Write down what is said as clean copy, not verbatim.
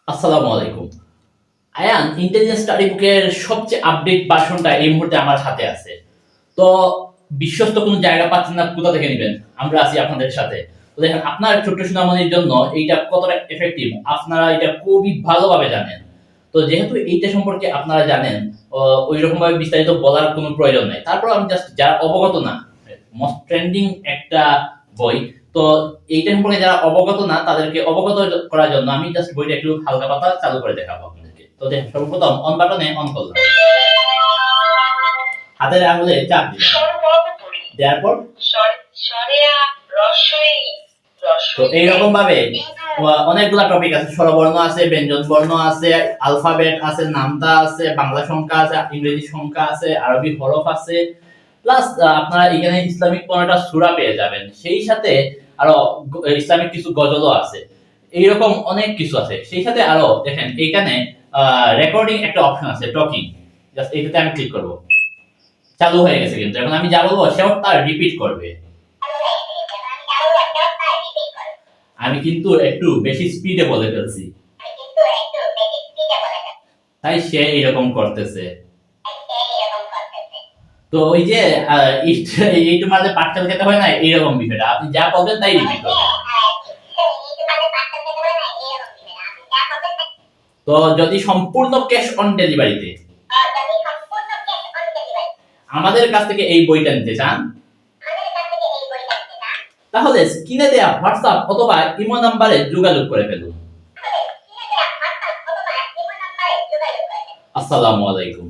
আসসালামু আলাইকুম। Ayaan, intelligence study বুকের সবচেয়ে আপডেট ভার্সনটা এই মুহূর্তে আমার হাতে আছে। তো বিশ্বস্ত কোনো জায়গা পাচ্ছেন না, কোথা থেকে নেবেন? আমরা আছি আপনাদের সাথে। তো দেখেন, আপনার ছোট্ট সোনামণির জন্য এইটা কতটা এফেক্টিভ আপনারা এটা খুবই ভালোভাবে জানেন। তো যেহেতু এইটা সম্পর্কে আপনারা জানেন, ওই রকম ভাবে বিস্তারিত বলার কোনো প্রয়োজন নাই। তারপর আমি জাস্ট যারা অবগত না, মোস্ট ট্রেন্ডিং একটা বই। তো এইটা সম্পর্কে যারা অবগত না তাদেরকে অবগত করার জন্য আমি জাস্ট বইটা একটু হালকা পাতলা চালু করে দেখাবো আপনাদেরকে। তো দেখেন, সর্বপ্রথম অন বাটনে অন করলাম, হাতের আঙুলে চাপ দিলাম, দেওয়ার পর তো এইরকম ভাবে অনেকগুলা টপিক আছে। স্বরবর্ণ আছে, ব্যঞ্জন বর্ণ আছে, আলফাবেট আছে, নামতা আছে, বাংলা সংখ্যা আছে, ইংরেজি সংখ্যা আছে, আরবি হরফ আছে, প্লাস আপনারা এখানে ইসলামিক 15টা সূরা পেয়ে যাবেন। সেই সাথে আরো ইসলামিক কিছু গজলও আছে। এইরকম অনেক কিছু আছে। সেই সাথে আরো দেখেন এখানে রেকর্ডিং একটা অপশন আছে, টকিং। জাস্ট এটাতে আমি ক্লিক করব। চালু হয়ে গেছে, কিন্তু এখন আমি যা বলবো সেও তার রিপিট করবে। আমি কিন্তু একটু বেশি স্পিডে বলে ফেলছি, তাই সে এরকম করতেছে। তো ওই যে এইটু মারলে পাটকেল খেতে হয় না, এইরকম বিষয়টা। আপনি যা বলবেন তাই রিপিট করবেন। তো যদি সম্পূর্ণ ক্যাশ অন ডেলিভারিতে আমাদের কাছ থেকে এই বইটা নিতে চান, তাহলে স্ক্রিনে দেয়া হোয়াটসঅ্যাপ অথবা ইমো নাম্বারে যোগাযোগ করে ফেলুন। আসসালামু আলাইকুম।